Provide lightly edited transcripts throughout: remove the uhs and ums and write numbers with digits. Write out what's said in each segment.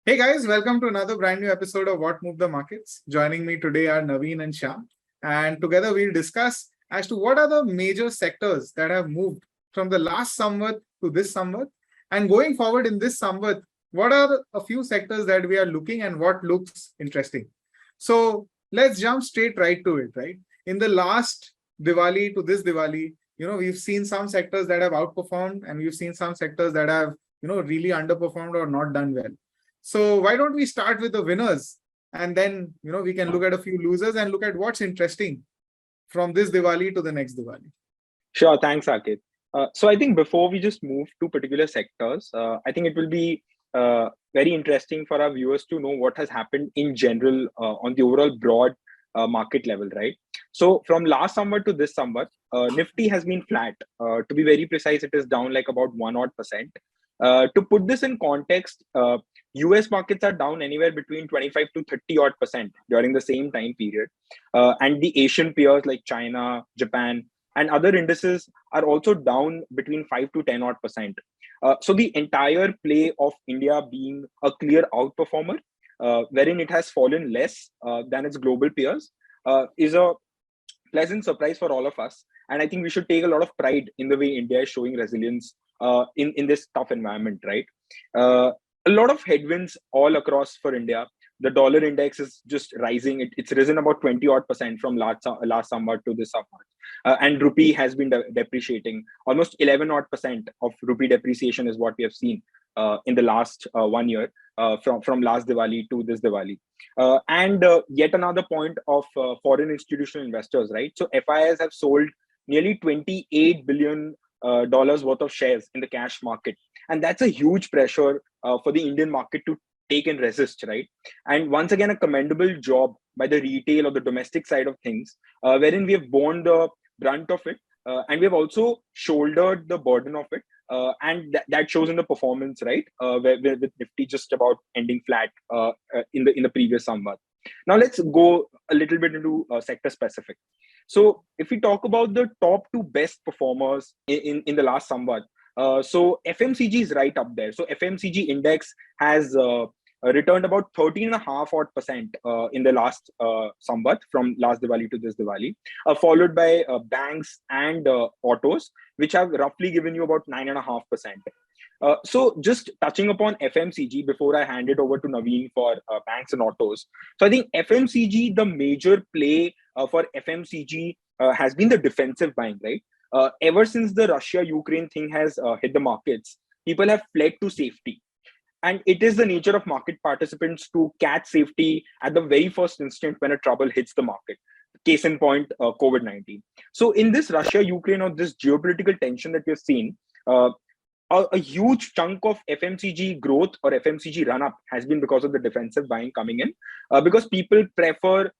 Hey guys, welcome to another brand new episode of What Moved the Markets. Joining me today are Naveen and Shyam. And together we'll discuss as to what are the major sectors that have moved from the last Samvat to this Samvat. And going forward in this Samvat, what are a few sectors that we are looking and what looks interesting? So let's jump straight right to it, right? In the last Diwali to this Diwali, we've seen some sectors that have outperformed and we've seen some sectors that have, really underperformed or not done well. So why don't we start with the winners and then we can look at a few losers and look at what's interesting from this Diwali to the next Diwali. Sure, thanks, Saket. So I think before we just move to particular sectors, I think it will be very interesting for our viewers to know what has happened in general on the overall broad market level, right? So from last summer to this summer, Nifty has been flat. To be very precise, it is down like about 1% odd. To put this in context, US markets are down anywhere between 25 to 30 odd percent during the same time period. And the Asian peers like China, Japan, and other indices are also down between 5 to 10 odd percent. So the entire play of India being a clear outperformer, wherein it has fallen less than its global peers, is a pleasant surprise for all of us. And I think we should take a lot of pride in the way India is showing resilience in this tough environment, right? A lot of headwinds all across for India. The dollar index is just rising. It's risen about 20 odd percent from last summer to this summer. And rupee has been depreciating. Almost 11 odd percent of rupee depreciation is what we have seen in the last 1 year from last Diwali to this Diwali. And yet another point of foreign institutional investors, right? So FIs have sold nearly $28 billion worth of shares in the cash market. And that's a huge pressure for the Indian market to take and resist, right? And once again, a commendable job by the retail or the domestic side of things, wherein we have borne the brunt of it. And we have also shouldered the burden of it. And that shows in the performance, right? With Nifty just about ending flat in the previous summer. Now let's go a little bit into sector specific. So if we talk about the top two best performers in the last Samvat, so FMCG is right up there. So FMCG index has returned about 13.5 odd percent in the last Samvat from last Diwali to this Diwali, followed by banks and autos, which have roughly given you about 9.5%. So just touching upon FMCG before I hand it over to Naveen for banks and autos. So I think FMCG, the major play for FMCG has been the defensive buying, right? Ever since the Russia-Ukraine thing has hit the markets, people have fled to safety. And it is the nature of market participants to catch safety at the very first instant when a trouble hits the market. Case in point, COVID-19. So in this Russia-Ukraine or this geopolitical tension that we've seen, a huge chunk of FMCG growth or FMCG run-up has been because of the defensive buying coming in, because people prefer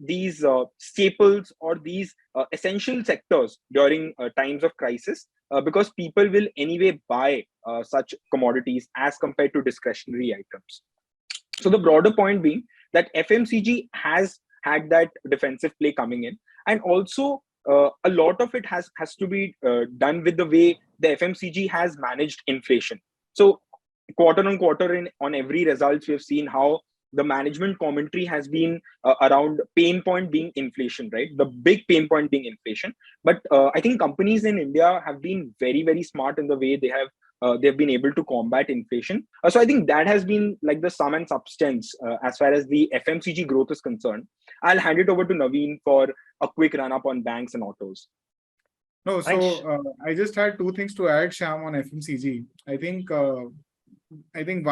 these staples or these essential sectors during times of crisis, because people will anyway buy such commodities as compared to discretionary items. So the broader point being that FMCG has had that defensive play coming in, and also a lot of it has to be done with the way the FMCG has managed inflation. So quarter on quarter on every results, we have seen how the management commentary has been around pain point being inflation, right? The big pain point being inflation. But I think companies in India have been very, very smart in the way they've been able to combat inflation. So I think that has been like the sum and substance as far as the FMCG growth is concerned. I'll hand it over to Naveen for a quick run up on banks and autos. No, so I just had two things to add, Shyam, on FMCG. I think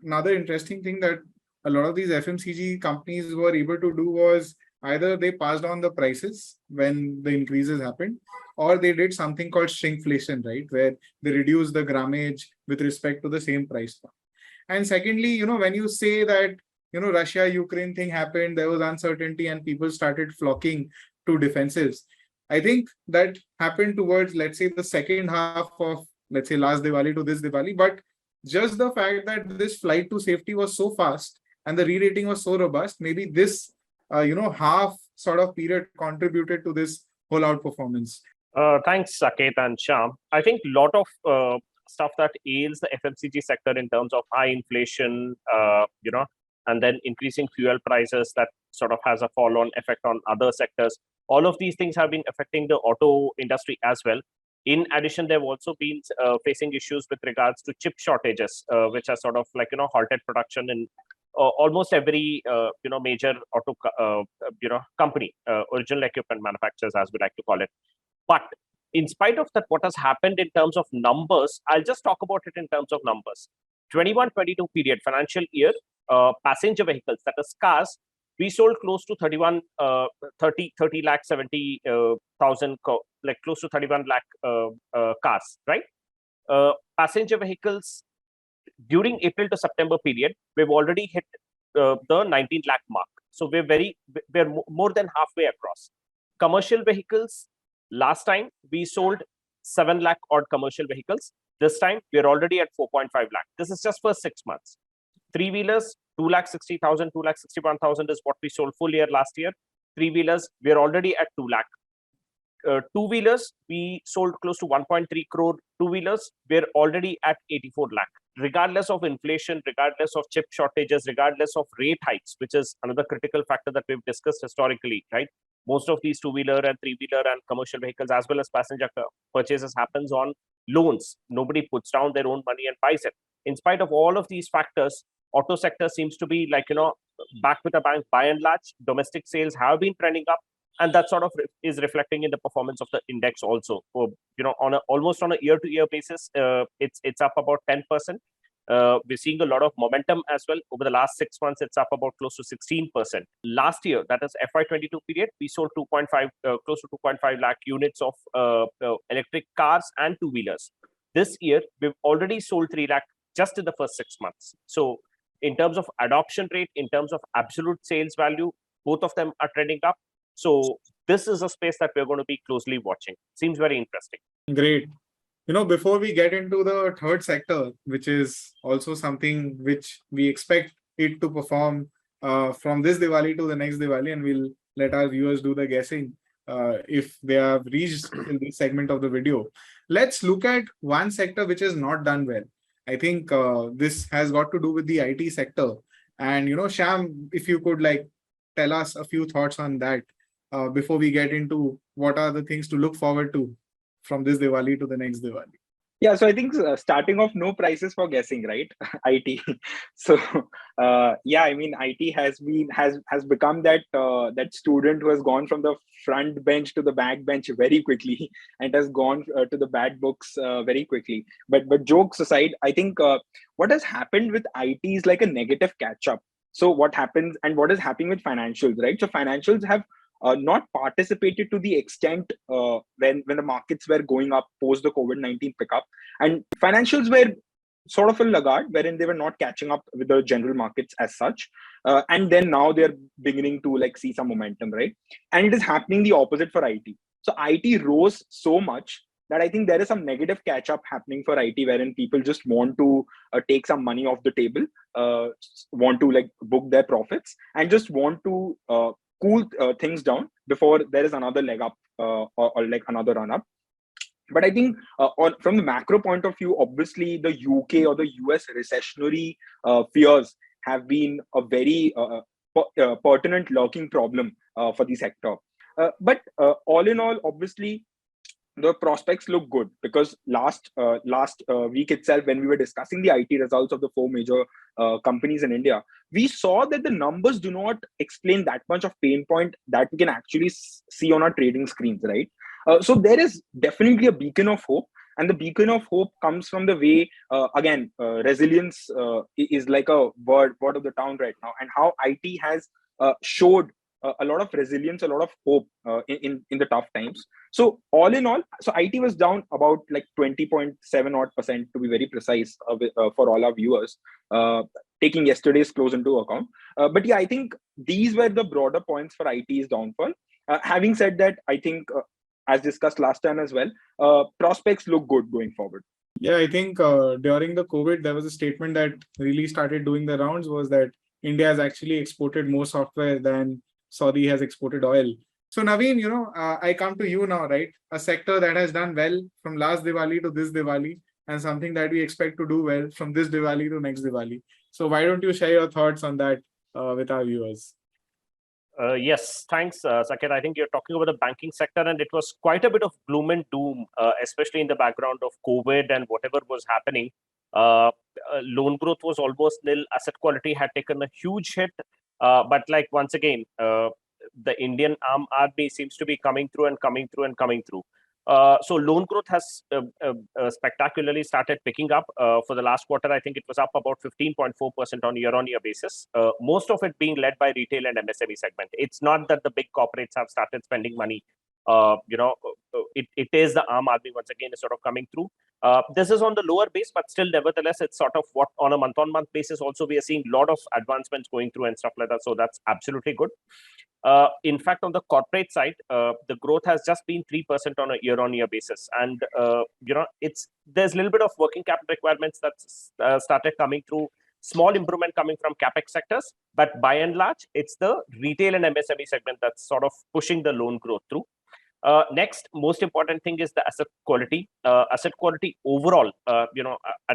another interesting thing that a lot of these FMCG companies were able to do was either they passed on the prices when the increases happened, or they did something called shrinkflation, right? Where they reduced the grammage with respect to the same price point. And secondly, when you say that, Russia-Ukraine thing happened, there was uncertainty and people started flocking to defensives. I think that happened towards, let's say, the second half of, let's say, last Diwali to this Diwali. But just the fact that this flight to safety was so fast and the re-rating was so robust, maybe this, half sort of period contributed to this whole outperformance. Thanks, Saket and Shyam. I think a lot of stuff that ails the FMCG sector in terms of high inflation, and then increasing fuel prices that sort of has a fall-on effect on other sectors. All of these things have been affecting the auto industry as well. In addition, they've also been facing issues with regards to chip shortages, which are sort of like, halted production in almost every, major auto, company, original equipment manufacturers, as we like to call it. But in spite of that, what has happened in terms of numbers, I'll just talk about it in terms of numbers. 21-22 period, financial year, passenger vehicles, that is cars, we sold close to 30 lakh 70,000, like close to 31 lakh cars, right? Passenger vehicles during April to September period, we've already hit the 19 lakh mark. So we're more than halfway across. Commercial vehicles, last time we sold 7 lakh odd commercial vehicles. This time we're already at 4.5 lakh. This is just for 6 months. Three-wheelers, 2,60,000, 2,61,000 is what we sold full year last year. Three-wheelers, we're already at 2 lakh. Two-wheelers, we sold close to 1.3 crore two-wheelers. We're already at 84 lakh. Regardless of inflation, regardless of chip shortages, regardless of rate hikes, which is another critical factor that we've discussed historically, right? Most of these two-wheeler and three-wheeler and commercial vehicles, as well as passenger purchases, happens on loans. Nobody puts down their own money and buys it. In spite of all of these factors, auto sector seems to be like, back with a bang. By and large, domestic sales have been trending up, and that sort of is reflecting in the performance of the index also. So, almost on a year-to-year basis, it's up about 10%. We're seeing a lot of momentum as well. Over the last 6 months, it's up about close to 16%. Last year, that is FY22 period, we sold close to 2.5 lakh units of electric cars and two-wheelers. This year, we've already sold 3 lakh just in the first 6 months. So in terms of adoption rate, in terms of absolute sales value, both of them are trending up. So this is a space that we're going to be closely watching. Seems very interesting. Great. Before we get into the third sector, which is also something which we expect it to perform from this Diwali to the next Diwali, and we'll let our viewers do the guessing if they have reached in this segment of the video. Let's look at one sector which has not done well. I think this has got to do with the IT sector. And, Shyam, if you could tell us a few thoughts on that before we get into what are the things to look forward to from this Diwali to the next Diwali. Yeah, so I think starting off, no prices for guessing, right? IT. So yeah, I mean, IT has become that that student who has gone from the front bench to the back bench very quickly and has gone to the bad books very quickly. But jokes aside, I think what has happened with IT is like a negative catch up. So what happens and what is happening with financials, right? So financials have not participated to the extent when the markets were going up post the COVID-19 pickup, and financials were sort of a laggard wherein they were not catching up with the general markets as such, and then now they're beginning to see some momentum, right? And it is happening the opposite for IT. So IT rose so much that I think there is some negative catch up happening for IT, wherein people just want to take some money off the table, want to book their profits, and just want to cool things down before there is another leg up or another run up. But I think from the macro point of view, obviously the UK or the US recessionary fears have been a very pertinent lurking problem for the sector. But all in all, obviously, the prospects look good, because last week itself, when we were discussing the IT results of the 4 major companies in India, we saw that the numbers do not explain that much of pain point that we can actually see on our trading screens, right? So there is definitely a beacon of hope, and the beacon of hope comes from the way resilience is like a word of the town right now, and how IT has showed a lot of resilience, a lot of hope in the tough times. So all in all, so IT was down about 20.7 odd percent, to be very precise, for all our viewers, taking yesterday's close into account. But yeah, I think these were the broader points for IT's downfall. Having said that, I think as discussed last time as well, prospects look good going forward. Yeah, I think during the COVID, there was a statement that really started doing the rounds, was that India has actually exported more software than Saudi has exported oil. So Naveen, I come to you now, right? A sector that has done well from last Diwali to this Diwali. and something that we expect to do well from this Diwali to next Diwali. So why don't you share your thoughts on that with our viewers? Yes, thanks, Saket. I think you're talking about the banking sector, and it was quite a bit of gloom and doom, especially in the background of COVID and whatever was happening. Loan growth was almost nil. Asset quality had taken a huge hit. But like once again, the Indian arm army seems to be coming through and coming through and coming through. So loan growth has spectacularly started picking up. For the last quarter, I think it was up about 15.4% on year-on-year basis. Most of it being led by retail and MSME segment. It's not that the big corporates have started spending money. It is the arm army once again is sort of coming through. This is on the lower base, but still, nevertheless, it's sort of what on a month-on-month basis. Also, we are seeing a lot of advancements going through and stuff like that. So that's absolutely good. In fact, on the corporate side, the growth has just been 3% on a year-on-year basis, and there's a little bit of working capital requirements that's started coming through. Small improvement coming from capex sectors, but by and large, it's the retail and MSME segment that's sort of pushing the loan growth through. Next, most important thing is the asset quality. Asset quality overall, at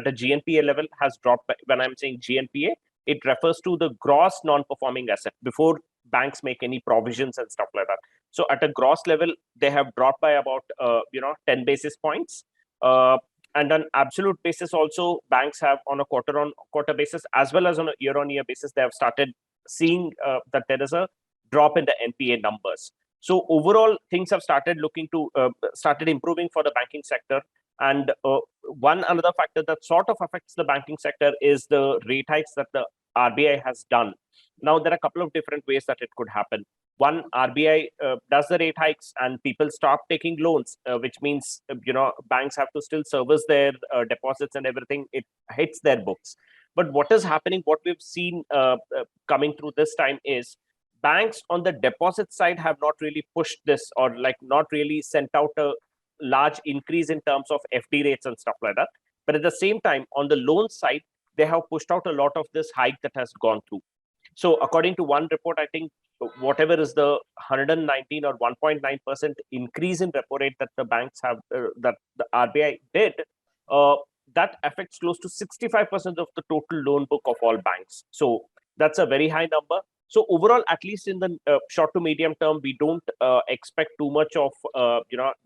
a GNPA level has dropped. When I'm saying GNPA, it refers to the gross non-performing asset before banks make any provisions and stuff like that. So at a gross level, they have dropped by about 10 basis points. And on absolute basis, also banks have on a quarter-on-quarter basis as well as on a year-on-year basis, they have started seeing that there is a drop in the NPA numbers. So overall, things have started started improving for the banking sector. And one another factor that sort of affects the banking sector is the rate hikes that the RBI has done. Now, there are a couple of different ways that it could happen. One, RBI does the rate hikes and people stop taking loans, which means, banks have to still service their deposits and everything. It hits their books. But what is happening, what we've seen coming through this time is banks on the deposit side have not really pushed this or like not really sent out a large increase in terms of FD rates and stuff like that. But at the same time, on the loan side, they have pushed out a lot of this hike that has gone through. So according to one report, I think whatever is the 119 or 1.9% increase in repo rate that the banks have, that the RBI did, that affects close to 65% of the total loan book of all banks. So that's a very high number. So overall, at least in the short to medium term, we don't expect too much of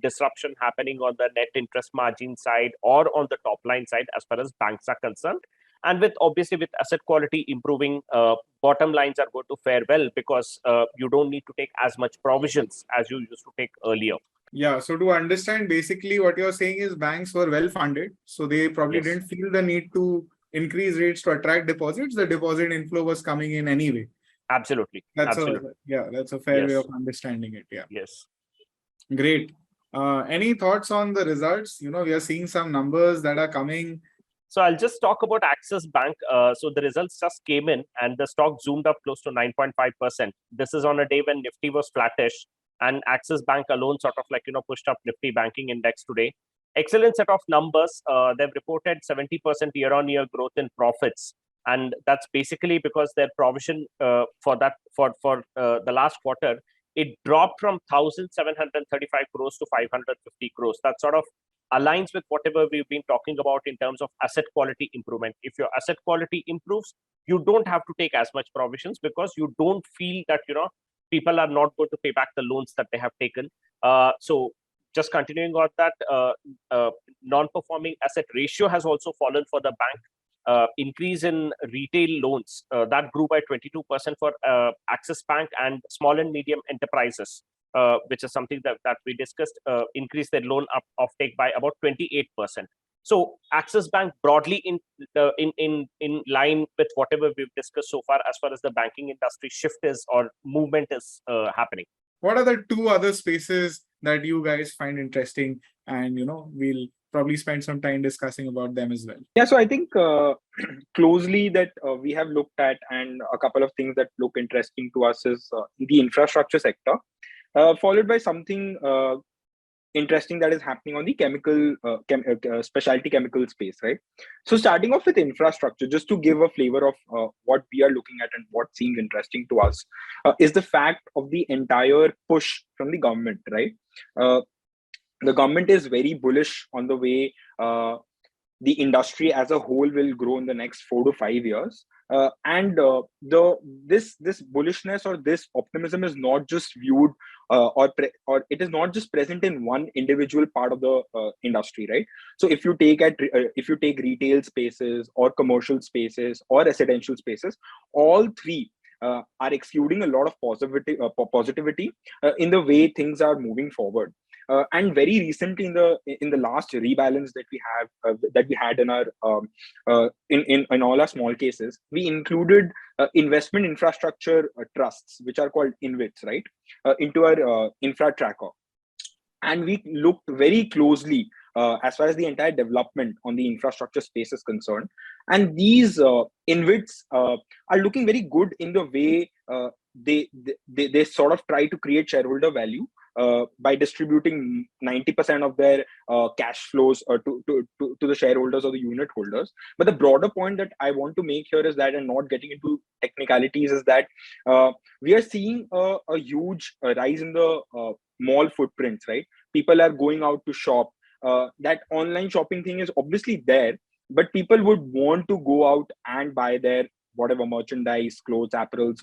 disruption happening on the net interest margin side or on the top line side as far as banks are concerned. And with asset quality improving, bottom lines are going to fare well because you don't need to take as much provisions as you used to take earlier. Yeah, so to understand, basically what you're saying is banks were well funded, so they probably Yes. didn't feel the need to increase rates to attract deposits. The deposit inflow was coming in anyway. Absolutely. That's Absolutely. that's a fair way Yes. of understanding it. Yeah, Yes. great. Any thoughts on the results? We are seeing some numbers that are coming. So I'll just talk about Axis Bank. So the results just came in and the stock zoomed up close to 9.5%. This is on a day when Nifty was flattish and Axis Bank alone sort of pushed up Nifty banking index today. Excellent set of numbers. They've reported 70% year-on-year growth in profits. And that's basically because their provision for the last quarter, it dropped from 1,735 crores to 550 crores. That sort of aligns with whatever we've been talking about in terms of asset quality improvement. If your asset quality improves, you don't have to take as much provisions because you don't feel that, people are not going to pay back the loans that they have taken. So just continuing on that, non-performing asset ratio has also fallen for the bank. Increase in retail loans, that grew by 22% for Axis Bank and small and medium enterprises. Which is something that we discussed, increased their loan offtake by about 28%. So Axis Bank broadly in line with whatever we've discussed so far as the banking industry shift is or movement is happening. What are the two other spaces that you guys find interesting? And we'll probably spend some time discussing about them as well. Yeah, so I think closely that we have looked at, and a couple of things that look interesting to us is the infrastructure sector. Followed by something interesting that is happening on the specialty chemical space, right? So starting off with infrastructure, just to give a flavor of what we are looking at and what seems interesting to us, is the fact of the entire push from the government, right? The government is very bullish on the way the industry as a whole will grow in the next 4 to 5 years. And the this bullishness or this optimism is not just viewed or it is not just present in one individual part of the industry, right? So if you take retail spaces or commercial spaces or residential spaces, all three are exuding a lot of positivity in the way things are moving forward. And very recently, in the last rebalance that we had in our in all our small cases, we included investment infrastructure trusts, which are called InvITs, right, into our infra tracker, and we looked very closely as far as the entire development on the infrastructure space is concerned. And these InvITs are looking very good in the way they sort of try to create shareholder value by distributing 90% of their cash flows to the shareholders or the unit holders. But the broader point that I want to make here is that, and not getting into technicalities, is that we are seeing a huge rise in the mall footprints, right? People are going out to shop. That online shopping thing is obviously there, but people would want to go out and buy their whatever merchandise, clothes, apparels,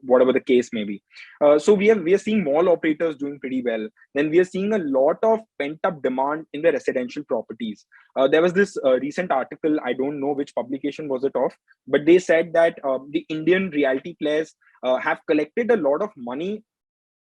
whatever the case may be. So we are seeing mall operators doing pretty well. Then we are seeing a lot of pent up demand in the residential properties. There was this recent article, I don't know which publication was it of, but they said that the Indian realty players have collected a lot of money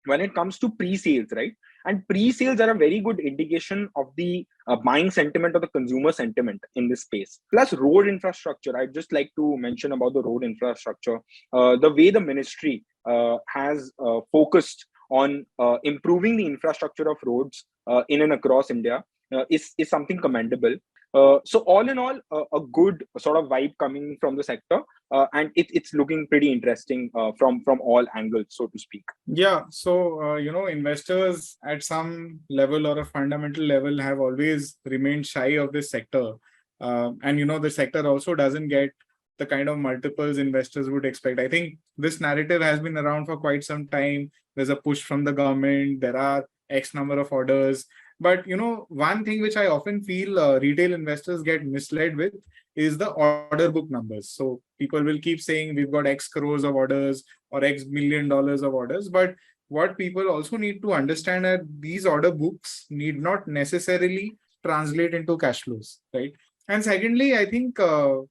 when it comes to pre-sales, right? And pre-sales are a very good indication of the buying sentiment or the consumer sentiment in this space. Plus road infrastructure, I'd just like to mention about the road infrastructure. The way the ministry has focused on improving the infrastructure of roads in and across India is something commendable. So all in all, a good sort of vibe coming from the sector, and it's looking pretty interesting from all angles, so to speak. Yeah, so investors at some level or a fundamental level have always remained shy of this sector, and the sector also doesn't get the kind of multiples investors would expect. I think this narrative has been around for quite some time. There's a push from the government. There are X number of orders. But one thing which I often feel retail investors get misled with is the order book numbers. So people will keep saying we've got X crores of orders or X $1 million of orders. But what people also need to understand are these order books need not necessarily translate into cash flows, right? And secondly, I think the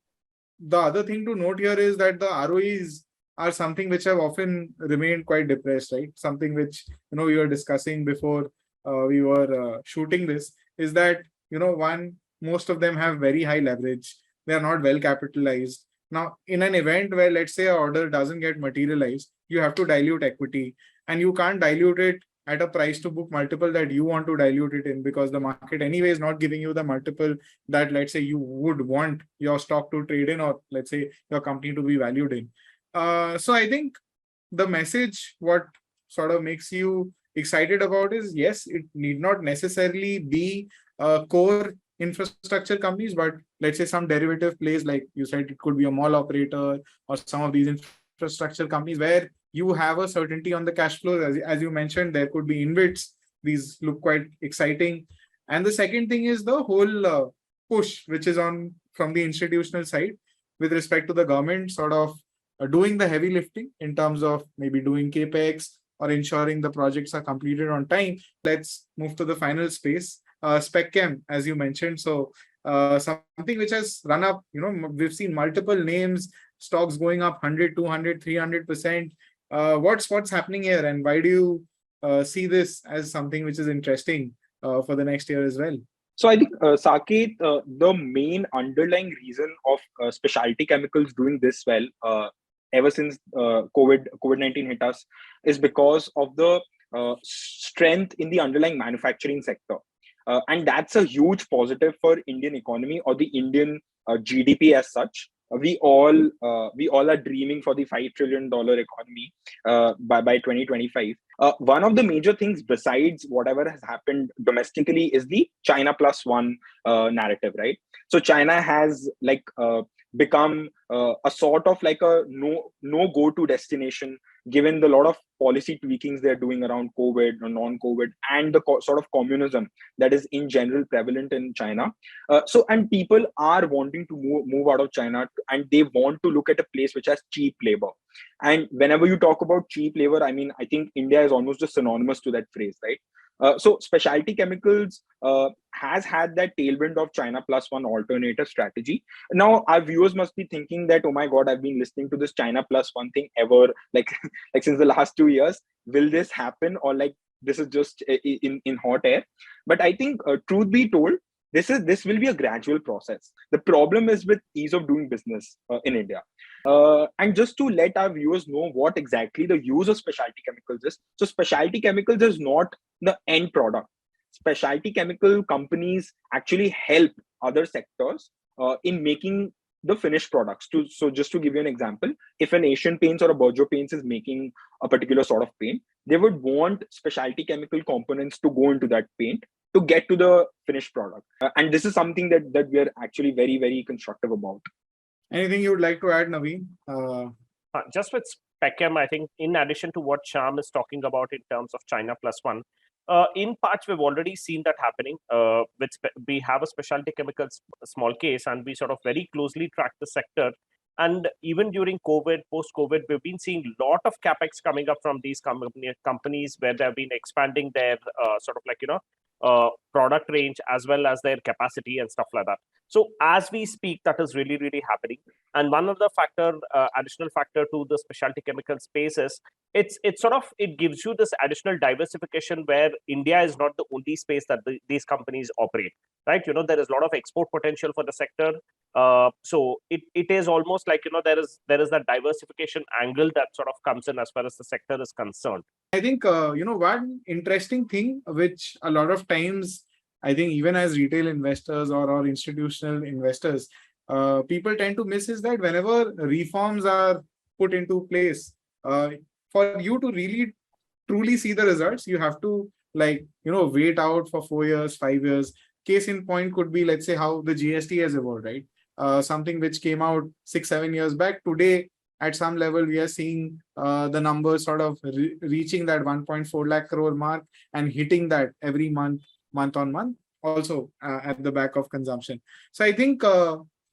other thing to note here is that the ROEs are something which have often remained quite depressed, right? Something which we were discussing before we were shooting this, is that most of them have very high leverage. They are not well capitalized. Now, in an event where, let's say, an order doesn't get materialized, you have to dilute equity, and you can't dilute it at a price to book multiple that you want to dilute it in, because the market anyway is not giving you the multiple that, let's say, you would want your stock to trade in, or let's say your company to be valued in. So I think the message, what sort of makes you excited about is, yes, it need not necessarily be core infrastructure companies, but let's say some derivative plays, like you said, it could be a mall operator or some of these infrastructure companies where you have a certainty on the cash flows. As you mentioned, there could be InvITs. These look quite exciting. And the second thing is the whole push, which is on from the institutional side with respect to the government sort of doing the heavy lifting in terms of maybe doing capex or ensuring the projects are completed on time. Let's move to the final space, spec chem, as you mentioned. So something which has run up, we've seen multiple names, stocks going up 100, 200, 300%. What's happening here, and why do you see this as something which is interesting for the next year as well? So I think, Saket, the main underlying reason of specialty chemicals doing this well ever since COVID-19 hit us is because of the strength in the underlying manufacturing sector. And that's a huge positive for Indian economy or the Indian GDP as such. We all are dreaming for the $5 trillion economy by 2025. One of the major things besides whatever has happened domestically is the China plus one narrative, right? So China has become a sort of like a no go-to destination given the lot of policy tweakings they're doing around COVID or non-COVID, and the sort of communism that is in general prevalent in China. And people are wanting to move out of China, and they want to look at a place which has cheap labor. And whenever you talk about cheap labor, I mean, I think India is almost just synonymous to that phrase, right? So specialty chemicals has had that tailwind of China plus one alternative strategy. Now our viewers must be thinking that, oh my God, I've been listening to this China plus one thing ever, like like since the last 2 years. Will this happen, or like this is just in hot air? But I think, truth be told, this will be a gradual process. The problem is with ease of doing business in India. And just to let our viewers know what exactly the use of specialty chemicals is. So specialty chemicals is not the end product. Specialty chemical companies actually help other sectors in making the finished products. So just to give you an example, if an Asian Paints or a Berger Paints is making a particular sort of paint, they would want specialty chemical components to go into that paint to get to the finished product. And this is something that we are actually very, very constructive about. Anything you would like to add, Naveen? Just with Spechem, I think in addition to what Shyam is talking about in terms of China plus one, in parts we've already seen that happening. We have a specialty chemicals small case, and we sort of very closely track the sector. And even during COVID, post-COVID, we've been seeing a lot of capex coming up from these companies where they've been expanding their sort of like, product range as well as their capacity and stuff like that. So as we speak, that is really, really happening. And one of the additional factor to the specialty chemical space is it gives you this additional diversification where India is not the only space that these companies operate, right? There is a lot of export potential for the sector. So it is almost like, there is that diversification angle that sort of comes in as far as the sector is concerned. I think, one interesting thing which a lot of times, I think even as retail investors or institutional investors, people tend to miss is that whenever reforms are put into place, for you to really truly see the results, you have to wait out for 4 years, 5 years. Case in point could be, let's say, how the GST has evolved, right? Something which came out 6-7 years back. Today, at some level, we are seeing the numbers sort of reaching that 1.4 lakh crore mark and hitting that every month on month, also at the back of consumption. So I think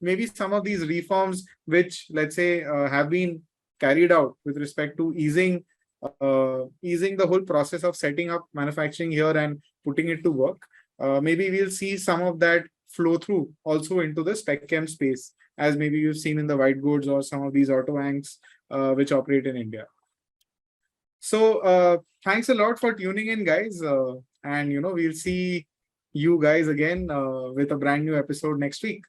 maybe some of these reforms, which let's say have been carried out with respect to easing the whole process of setting up manufacturing here and putting it to work, maybe we'll see some of that flow through also into the spec chem space, as maybe you've seen in the white goods or some of these auto anchs which operate in India. So thanks a lot for tuning in, guys. And we'll see you guys again with a brand new episode next week.